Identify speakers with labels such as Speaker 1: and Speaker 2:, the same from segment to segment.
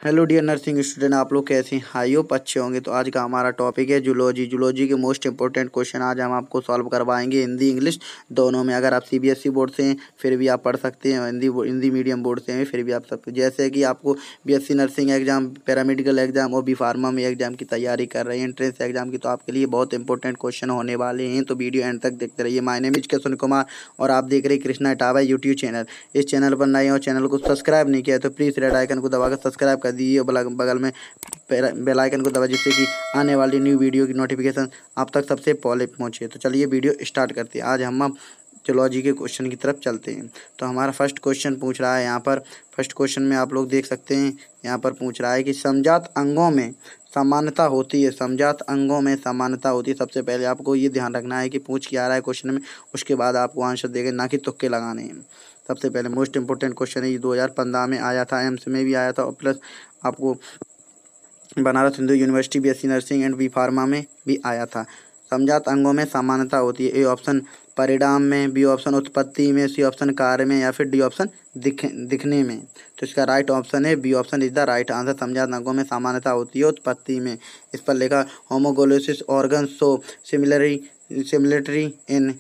Speaker 1: Hello dear nursing student, आप लोग कैसे हैं? आई होप अच्छे होंगे। तो आज का हमारा टॉपिक है जूलॉजी। जूलॉजी के मोस्ट इंपॉर्टेंट क्वेश्चन आज हम आपको सॉल्व करवाएंगे हिंदी इंग्लिश दोनों में। अगर आप सीबीएसई बोर्ड से हैं फिर भी आप पढ़ सकते हैं, हिंदी मीडियम बोर्ड से हैं फिर भी आप सकते। जैसे कि आपको BSc nursing exam, paramedical exam और बी फार्मा में एग्जाम की तैयारी कर रहे हैं, एंट्रेंस एग्जाम की, तो आपके लिए बहुत इंपॉर्टेंट क्वेश्चन होने वाले हैं। तो वीडियो एंड तक देखते रहिए। My name is Kishan Kumar और आप देख रहे हैं कृष्णा इटावा यूट्यूब चैनल। इस चैनल पर नए और चैनल को सब्सक्राइब नहीं किया है तो प्लीज़ रेड आइकन को दबाकर सब्सक्राइब कर दीजिए और बगल में बेल आइकन को दबा, जिससे कि आने वाली न्यू वीडियो की नोटिफिकेशन आप तक सबसे पहले पहुंचे। तो चलिए वीडियो स्टार्ट करते हैं। आज हम जूलॉजी के क्वेश्चन की तरफ चलते हैं। तो हमारा फर्स्ट क्वेश्चन पूछ रहा है यहाँ पर। फर्स्ट क्वेश्चन में आप लोग देख सकते हैं, यहाँ पर पूछ रहा है कि समजात अंगों में समानता होती है। समजात अंगों में समानता होती है। सबसे पहले आपको ये ध्यान रखना है कि पूछ क्या रहा है क्वेश्चन में, उसके बाद आपको आंसर देंगे, ना कि तुक्के लगाने हैं। सबसे पहले मोस्ट इंपॉर्टेंट क्वेश्चन है, ये 2015 में आया था, एम्स में भी आया था और प्लस आपको Banaras Hindu university BSc nursing and B pharma में भी आया था। समजात अंगों में समानता होती है। ए ऑप्शन परिणाम में, बी ऑप्शन उत्पत्ति में, सी ऑप्शन कार्य में या फिर डी ऑप्शन दिखने में। तो इसका राइट ऑप्शन है B option is the right answer. समजात अंगों में समानता होती है उत्पत्ति में। इस पर लिखा homologous organ so similarity in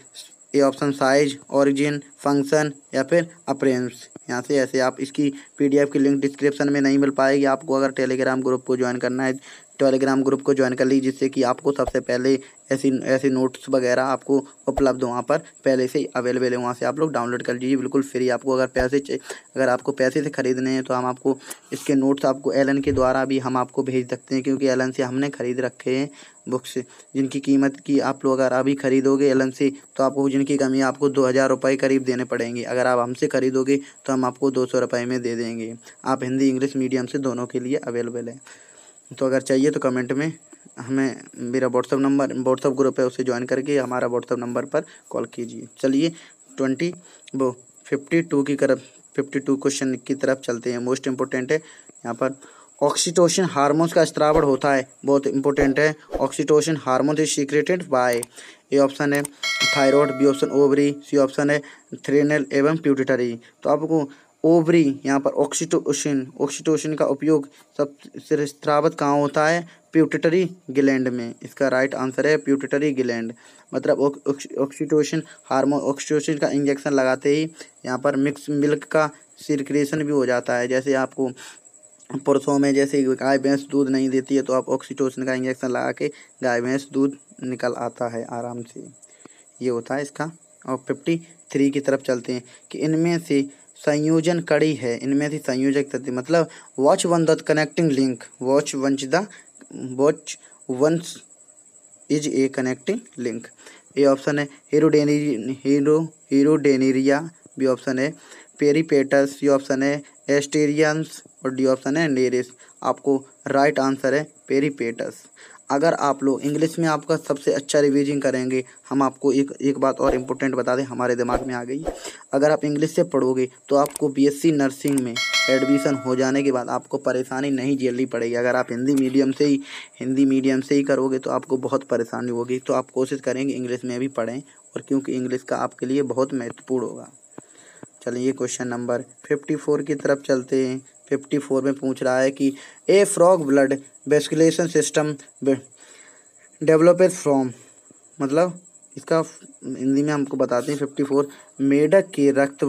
Speaker 1: A option size, origin, function या फिर अपीयरेंस। यहाँ से ऐसे आप इसकी पीडीएफ की लिंक डिस्क्रिप्शन में नहीं मिल पाएगी आपको। अगर टेलीग्राम ग्रुप को ज्वाइन करना है, टेलीग्राम ग्रुप को ज्वाइन कर लीजिए, जिससे कि आपको सबसे पहले ऐसी नोट्स वगैरह आपको उपलब्ध वहाँ पर पहले से अवेलेबल है। वहाँ से आप लोग डाउनलोड कर लीजिए, बिल्कुल फ्री। आपको अगर आपको पैसे से ख़रीदने हैं तो हम आपको इसके नोट्स आपको एलन के द्वारा भी हम आपको भेज सकते हैं, क्योंकि एलन से हमने ख़रीद रखे हैं बुक्स, जिनकी कीमत की आप लोग अगर अभी ख़रीदोगे एलन से तो आपको जिनकी कमी आपको 2000 रुपये करीब देने पड़ेंगे। अगर आप हमसे ख़रीदोगे तो हम आपको 200 रुपये में दे देंगे। आप हिंदी इंग्लिश मीडियम से दोनों के लिए अवेलेबल है। तो अगर चाहिए तो कमेंट में हमें, मेरा व्हाट्सअप ग्रुप है, उसे ज्वाइन करके हमारा व्हाट्सअप नंबर पर कॉल कीजिए। चलिए 52 क्वेश्चन की तरफ चलते हैं। मोस्ट इम्पोर्टेंट है यहाँ पर। ऑक्सीटोसिन हार्मोन्स का स्त्रावण होता है, बहुत इंपॉर्टेंट है। Oxytocin hormone is secreted by, A option है thyroid, B option ovary, C option है थ्रेनल एवं प्यूटिटरी। तो आपको ओवरी, यहाँ पर ऑक्सीटोसिन का उपयोग सबसे स्रावित कहाँ होता है? प्यूटिटरी ग्लैंड में। इसका राइट आंसर है प्यूटिटरी ग्लैंड। मतलब ऑक्सीटोसिन हार्मोन, ऑक्सीटोसिन का इंजेक्शन लगाते ही यहाँ पर मिक्स मिल्क का सिक्रेशन भी हो जाता है। जैसे आपको पुरुषों में जैसे गाय भैंस दूध नहीं देती है तो आप ऑक्सीटोसिन का इंजेक्शन लगा के गाय भैंस दूध निकल आता है आराम से, ये होता है इसका। और 53 की तरफ चलते हैं कि इनमें से संयोजन कड़ी है। इनमें से संयोजक तत्व मतलब which one the connecting link, which one's is a connecting link. A option है हीरोडेनेरिया, बी ऑप्शन है पेरीपेटस, सी ऑप्शन है एस्टेरियंस और डी ऑप्शन है नेरिस। आपको राइट आंसर है पेरीपेटस। अगर आप लोग इंग्लिश में आपका सबसे अच्छा रिवीजन करेंगे, हम आपको एक बात और इम्पोर्टेंट बता दें, हमारे दिमाग में आ गई। अगर आप इंग्लिश से पढ़ोगे तो आपको बीएससी नर्सिंग में एडमिशन हो जाने के बाद आपको परेशानी नहीं झेलनी पड़ेगी। अगर आप हिंदी मीडियम से ही करोगे तो आपको बहुत परेशानी होगी। तो आप कोशिश करेंगे इंग्लिश में भी पढ़ें, और क्योंकि इंग्लिश का आपके लिए बहुत महत्वपूर्ण होगा। चलिए क्वेश्चन नंबर 54 की तरफ चलते हैं। 54 में पूछ रहा है कि a frog blood vasculation system developed from, मतलब इसका हिंदी में हमको बताते हैं 54, मेढक के रक्त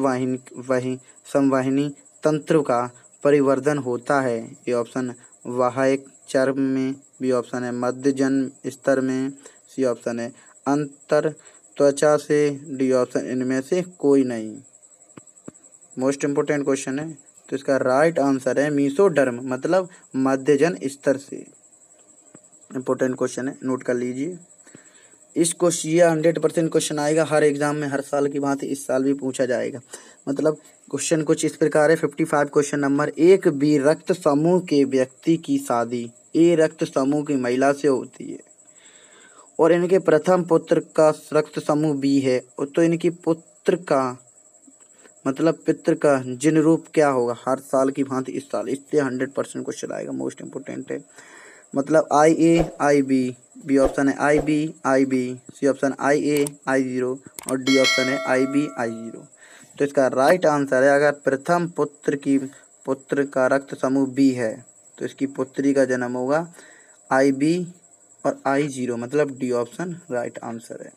Speaker 1: संवाहिनी तंत्र का परिवर्धन होता है। ये ऑप्शन वाहक चर्म में, बी ऑप्शन है मध्य जन्म स्तर में, सी ऑप्शन है अंतर त्वचा से, डी ऑप्शन इनमें से कोई नहीं। मोस्ट इम्पोर्टेंट क्वेश्चन है, तो इसका राइट आंसर है मीसोडर्म, मतलब मध्यजन स्तर से। इम्पोर्टेंट क्वेश्चन है, नोट कर लीजिए। इस क्वेश्चन ये 100% क्वेश्चन आएगा हर एग्जाम में, हर साल की भांति इस साल भी पूछा जाएगा। मतलब क्वेश्चन कुछ इस प्रकार है। 55 क्वेश्चन नंबर, एक बी रक्त समूह के व्यक्ति की शादी ए रक्त समूह की महिला से होती है और इनके प्रथम पुत्र का रक्त समूह बी है, तो इनकी पुत्र का मतलब पितृ का जिन रूप क्या होगा? हर साल की भांति इस साल इससे 100% क्वेश्चन आएगा। मोस्ट इंपोर्टेंट है, मतलब IA IB, बी ऑप्शन है IB, C option IA I0 और डी ऑप्शन है IB I0। तो इसका राइट आंसर है, अगर प्रथम पुत्र का रक्त समूह बी है तो इसकी पुत्री का जन्म होगा IB और I0, मतलब डी ऑप्शन राइट आंसर है।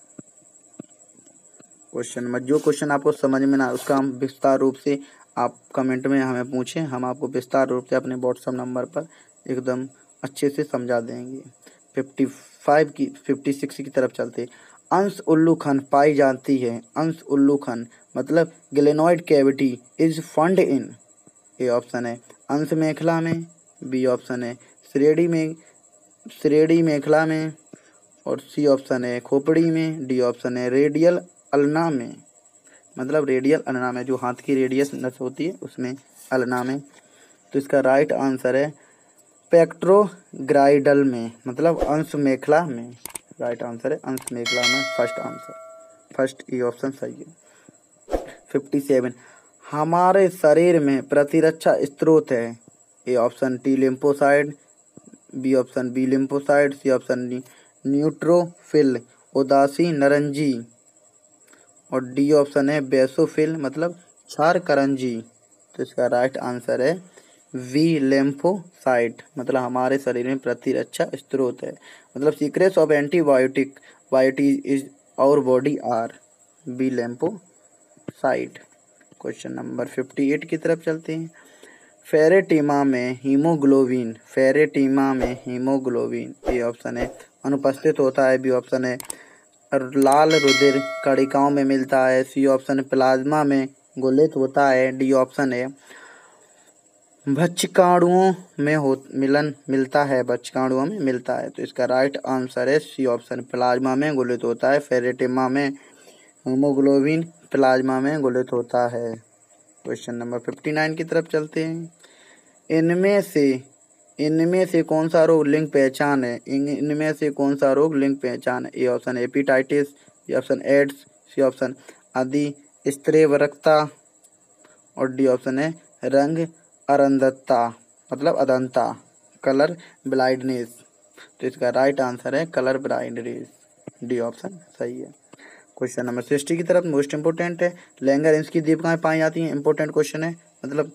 Speaker 1: क्वेश्चन नंबर, जो क्वेश्चन आपको समझ में ना उसका हम विस्तार रूप से आप कमेंट में हमें पूछें, हम आपको विस्तार रूप से अपने व्हाट्सएप नंबर पर एकदम अच्छे से समझा देंगे। 56 की तरफ चलते। अंश उल्लूखन पाई जाती है। अंश उल्लूखन मतलब glenoid cavity is fund in. A option है अंश मेखला में, बी ऑप्शन है श्रेणी मेखला में, और सी ऑप्शन है खोपड़ी में, डी ऑप्शन है रेडियल अल्ना में, मतलब रेडियल अल्ना में, जो हाथ की रेडियस नस होती है उसमें, अल्ना में। तो इसका राइट आंसर है पेक्ट्रोग्राइडल में, मतलब अंश मेखला में। राइट आंसर है अंश मेखला में, first answer, first E option सही है। 57 हमारे शरीर में प्रतिरक्षा स्रोत है। A option T lymphocyte, B option B lymphocyte, C option neutrophil उदासी नारंगी, और डी ऑप्शन है बेसोफिल मतलब क्षार करंजी। तो इसका राइट आंसर है वी लिम्फोसाइट, मतलब हमारे शरीर में प्रतिरक्षा स्रोत है, मतलब secrets of antibiotic biotic is our body are B lymphocyte. Question number 58 की तरफ चलते हैं। फेरेटिमा में हीमोग्लोबिन, फेरेटिमा में हीमोग्लोबिन ए ऑप्शन है अनुपस्थित होता है, बी ऑप्शन है लाल रुधिर कणिकाओं में मिलता है, सी ऑप्शन प्लाज्मा में घुलित होता है, डी ऑप्शन है भक्षकाणुओं में मिलता है, भक्षकाणुओं में मिलता है। तो इसका राइट आंसर है सी ऑप्शन प्लाज्मा में घुलित होता है। फेरेटिमा में हीमोग्लोबिन प्लाज्मा में घुलित होता है। क्वेश्चन नंबर 59 की तरफ चलते हैं। इनमें से कौन सा रोग लिंग पहचान है? इनमें से कौन सा रोग लिंग पहचान है? A option hepatitis, B option AIDS, C option आदि स्त्रीवरकता, और डी ऑप्शन है रंग अरंधता मतलब अदंता, कलर ब्लाइंडनेस। तो इसका राइट आंसर है कलर ब्लाइंडनेस, डी ऑप्शन सही है। क्वेश्चन नंबर 60 की तरफ मोस्ट इंपोर्टेंट है। लैंगरहंस की दीपिकाएं पाई जाती हैं, इंपॉर्टेंट क्वेश्चन है, मतलब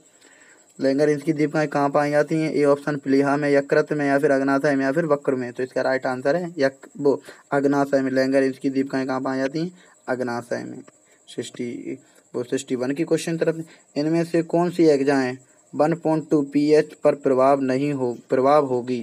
Speaker 1: लैंगरहंस की दीपिकाएं कहाँ पाई जाती हैं? ए ऑप्शन प्लीहा में, यकृत में, या फिर अग्नाशय में, या फिर वक्र में। तो इसका राइट आंसर है अग्नाशय में। लैंगरहंस की दीपिकाएं कहाँ पाई जाती हैं? अग्नाशय में। 61 की क्वेश्चन तरफ। इनमें से कौन सी एग्जाएं 1.2 pH पर प्रभाव होगी।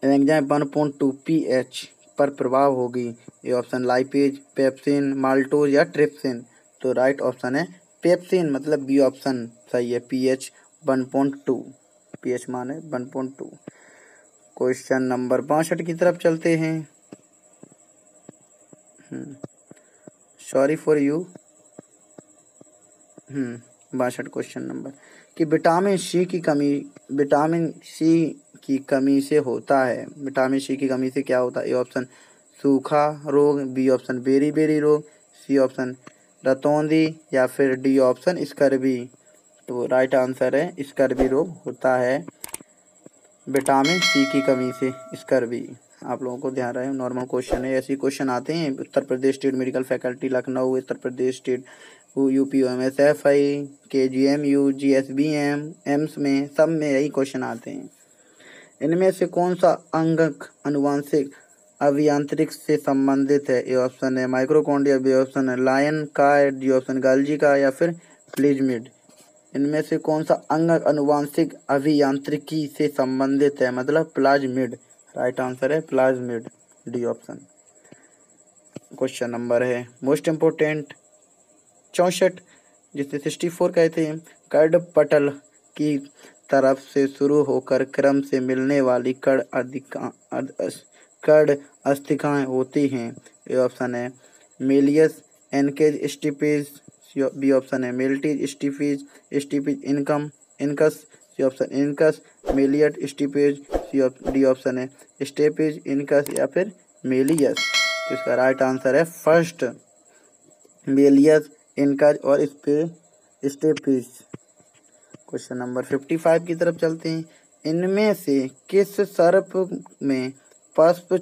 Speaker 1: एग्जाएं 1.2 pH पर प्रभाव होगी। ये ऑप्शन लाइपेज, पेप्सिन, माल्टोज या ट्रिप्सिन। तो राइट ऑप्शन है पेप्सिन, मतलब बी ऑप्शन सही है। pH 1.2, pH मान है 1.2। क्वेश्चन नंबर 62 की तरफ चलते हैं। Sorry for you 62 question number कि विटामिन सी की कमी से होता है। विटामिन सी की कमी से क्या होता है? ए ऑप्शन सूखा रोग, बी ऑप्शन बेरी रोग, सी ऑप्शन रतौंधी, या फिर डी ऑप्शन स्कर्वी। तो राइट आंसर है स्कर्वी रोग होता है विटामिन सी की कमी से, स्कर्वी। आप लोगों को ध्यान रहे, नॉर्मल क्वेश्चन है, ऐसे क्वेश्चन आते हैं। Uttar Pradesh state medical faculty Lucknow, Uttar Pradesh state UPMSFI, KGMU, GSBM, AIIMS में, सब में यही क्वेश्चन आते हैं। इनमें से कौन सा अंगक अनुवांशिक अभियांत्रिक से संबंधित है? ए ऑप्शन है माइक्रोकॉन्ड्रिया, बी ऑप्शन है लायन का, डी ऑप्शन गाल्जी का, या फिर प्लिज्मिड। इनमें से कौन सा अंगक अनुवांशिक अभियांत्रिकी से संबंधित है, मतलब प्लाज्मिड। राइट आंसर है plasmid, D option. Question number है मोस्ट इम्पोर्टेंट 64, जिसे 64 कहते हैं। कर्ण पटल की तरफ से शुरू होकर क्रम से मिलने वाली कर्ण अस्थिकाएँ होती हैं। ए ऑप्शन है malleus incus stapes, B option है malleus stapes incus, C option incus malleus stapes, D option है स्टेपेज इनकस, या फिर मेलियस। तो इसका राइट आंसर है फर्स्ट मेलियस इनकस और स्टेपेज। क्वेश्चन नंबर 55 की तरफ चलते हैं। इनमें से किस सर्प में पार्श्व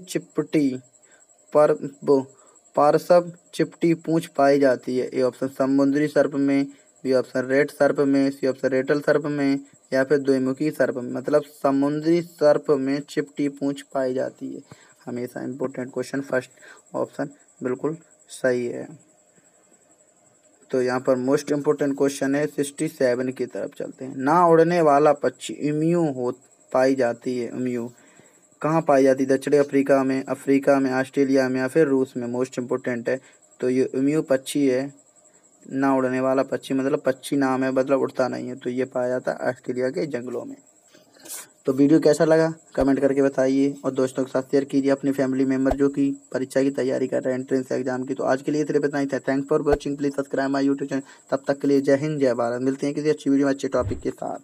Speaker 1: चिपटी पूंछ पाई जाती है? ए ऑप्शन समुद्री सर्प में, बी ऑप्शन रेड सर्प में, सी ऑप्शन रेटल सर्प में, या फिर द्विमुखी सर्प में। मतलब समुद्री सर्प में चिपटी पूंछ पाई जाती है। हमेशा इंपॉर्टेंट क्वेश्चन, फर्स्ट ऑप्शन बिल्कुल सही है। तो यहाँ पर मोस्ट इम्पोर्टेंट क्वेश्चन है 67 की तरफ चलते हैं। ना उड़ने वाला पक्षी इम्यू हो पाई जाती है, इम्यू कहाँ पाई जाती है? दक्षिणी अफ्रीका में, ऑस्ट्रेलिया में, या फिर रूस में। मोस्ट इम्पोर्टेंट है। तो ये इम्यू पक्षी है, ना उड़ने वाला पक्षी, मतलब पक्षी नाम है, मतलब उड़ता नहीं है। तो ये पाया जाता है ऑस्ट्रेलिया के जंगलों में। तो वीडियो कैसा लगा कमेंट करके बताइए, और दोस्तों के साथ शेयर कीजिए, अपनी फैमिली मेम्बर जो कि परीक्षा की तैयारी कर रहे हैं, एंट्रेंस एग्जाम की। तो आज के लिए सिर्फ इतना ही था। Thanks for watching, please subscribe my YouTube channel. तब तक के लिए जय हिंद, जय भारत। मिलते हैं किसी अच्छी वीडियो में अच्छे टॉपिक के साथ।